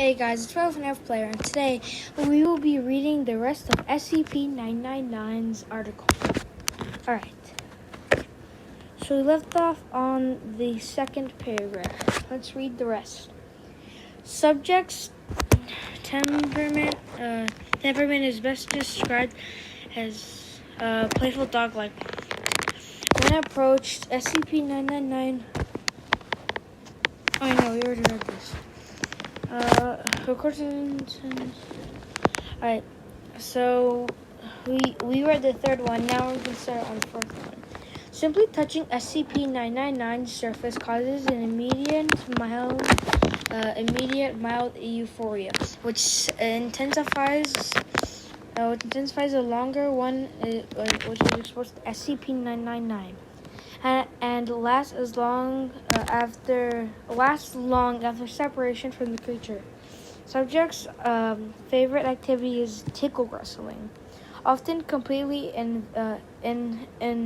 Hey guys, it's 12 Player, and today we will be reading the rest of SCP-999's article. Alright, so we left off on the second paragraph. Let's read the rest. Subject's temperament is best described as playful dog-like. When approached, SCP-999... Oh, I know, we already read this. Alright, so we read the third one. Now we're going to start on the fourth one. Simply touching SCP-999's surface causes an immediate mild euphoria, which intensifies the longer one which is exposed to SCP-999. And lasts long after separation from the creature. Subject's favorite activity is tickle wrestling, often completely enveloping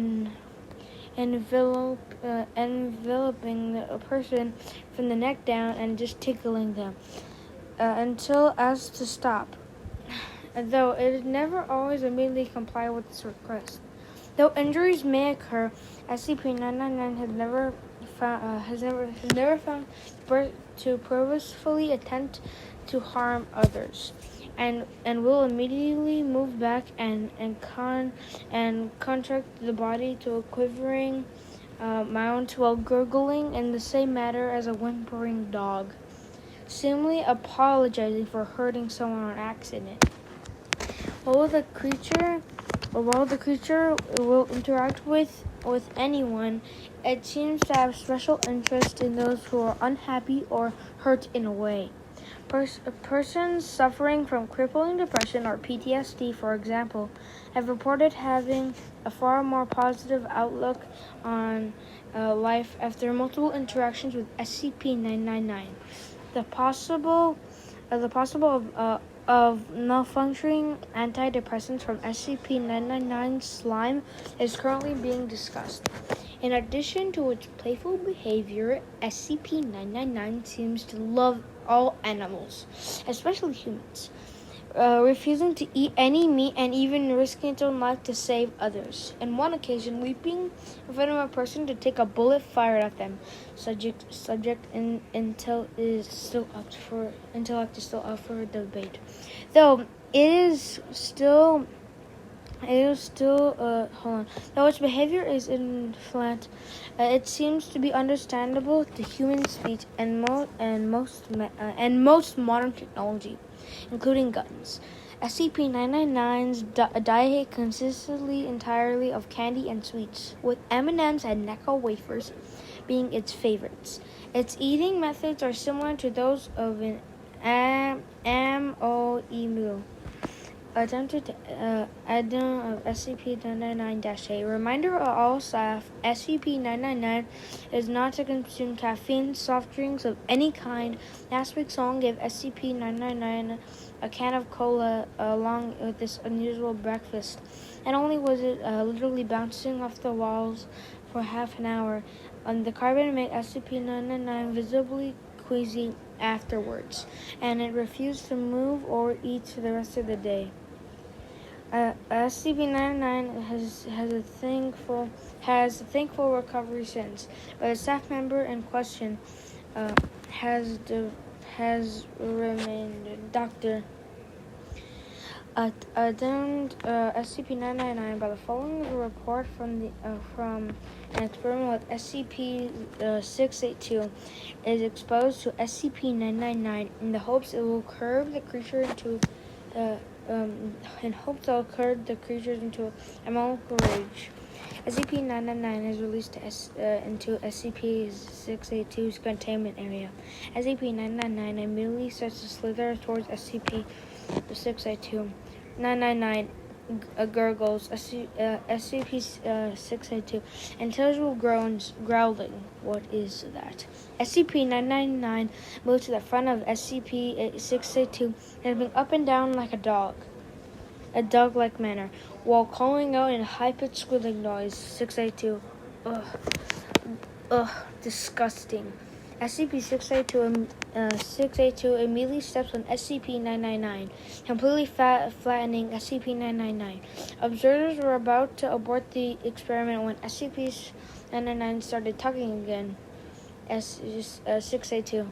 a person from the neck down and just tickling them until as to stop. Though it never always immediately comply with this request. Though injuries may occur, SCP-999 has never found to purposefully attempt to harm others, and will immediately move back and contract the body to a quivering mount while gurgling in the same manner as a whimpering dog, seemingly apologizing for hurting someone on accident. While the creature will interact with anyone, it seems to have special interest in those who are unhappy or hurt in a way. Persons suffering from crippling depression or PTSD, for example, have reported having a far more positive outlook on life after multiple interactions with SCP-999. The possible of malfunctioning antidepressants from SCP-999 slime is currently being discussed. In addition to its playful behavior, SCP-999 seems to love all animals, especially humans, refusing to eat any meat and even risking its own life to save others. On one occasion, leaping in front of a person to take a bullet fired at them. Intellect is still up for debate, though though its behavior is inflated, it seems to be understandable to human speech and most modern technology, including guns. SCP-999's diet consists entirely of candy and sweets, with M&Ms and Necco wafers being its favorites. Its eating methods are similar to those of an MOE meal. Attempted add-on of SCP-999-A. Reminder of all staff, SCP-999 is not to consume caffeine, soft drinks of any kind. Last week, someone gave SCP-999 a can of cola along with this unusual breakfast. Not only was it literally bouncing off the walls for half an hour, the carbon made SCP-999 visibly queasy afterwards, and it refused to move or eat for the rest of the day. SCP-999 has a thankful recovery since, but a staff member in question has remained. Dr. Adorned SCP-999 by the following report from an experiment with SCP-682 is exposed to SCP-999 in the hopes it will curb the creature into a molecular rage. SCP-999 is released into SCP-682's containment area. SCP-999 immediately starts to slither towards SCP-682. 999 gurgles SCP-682 intelligible groans, growling. What is that? SCP-999 moves to the front of SCP-682, jumping up and down like a dog-like manner, while calling out in a high-pitched squealing noise. 682. Ugh, disgusting. SCP-682 immediately steps on SCP-999, completely flattening SCP-999. Observers were about to abort the experiment when SCP-999 started talking again. 682.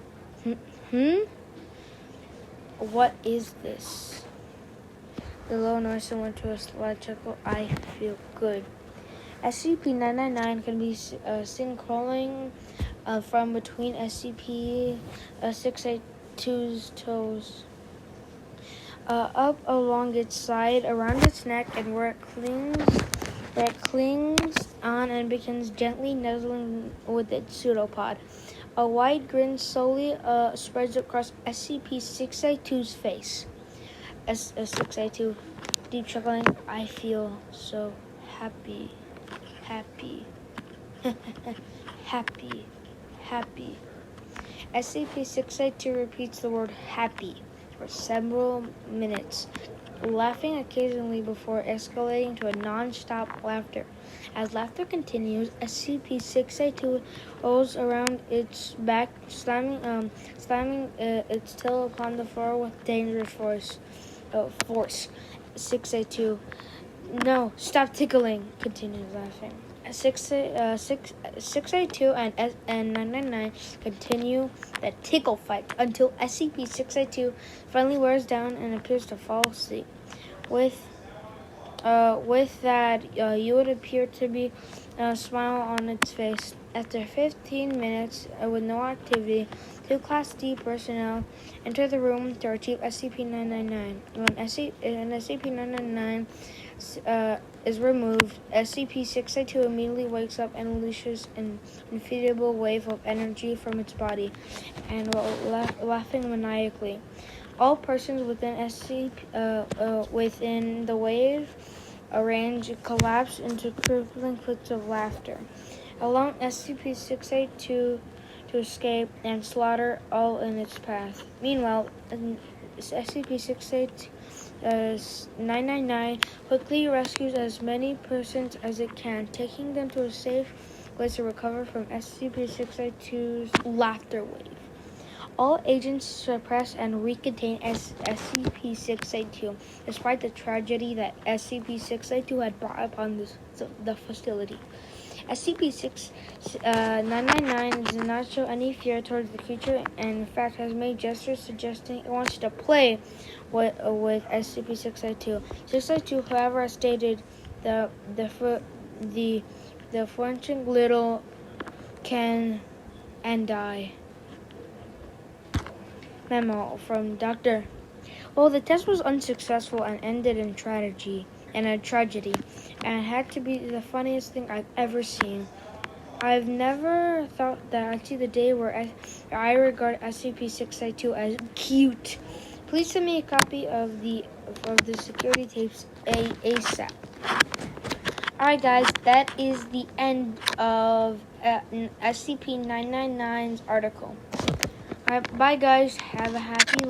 What is this? The low noise similar to a slight chuckle. I feel good. SCP-999 can be seen crawling from between SCP-682's toes, up along its side, around its neck, and where it clings on and begins gently nuzzling with its pseudopod. A wide grin slowly spreads across SCP-682's face. 682, deep chuckling. I feel so happy. Happy. SCP-682 repeats the word happy for several minutes, laughing occasionally before escalating to a non-stop laughter. As laughter continues, SCP-682 rolls around its back, slamming its tail upon the floor with dangerous force. 682. No, stop tickling, continues laughing. 682 and 999 continue the tickle fight until SCP-682 finally wears down and appears to fall asleep. With that, you would appear to be a smile on its face. After 15 minutes with no activity, 2 Class D personnel enter the room to retrieve SCP-999. When SCP-999 is removed, SCP-682 immediately wakes up and unleashes an unfeedable wave of energy from its body, and laughing maniacally. All persons within within the wave range collapse into crippling fits of laughter, allowing SCP-682 to escape and slaughter all in its path. Meanwhile, SCP-999 quickly rescues as many persons as it can, taking them to a safe place to recover from SCP-682's laughter wave. All agents suppress and recontain SCP-682, despite the tragedy that SCP-682 had brought upon the facility. SCP-999 does not show any fear towards the creature, and in fact has made gestures suggesting it wants to play with SCP-682. 682, however, has stated the flinching little can and die. Memo from Dr. Well, the test was unsuccessful and ended in a tragedy, and it had to be the funniest thing I've ever seen. I've never thought that I'd see the day where I regard SCP-682 as cute. Please send me a copy of the security tapes ASAP. Alright guys, that is the end of SCP-999's article. Alright, bye guys, have a happy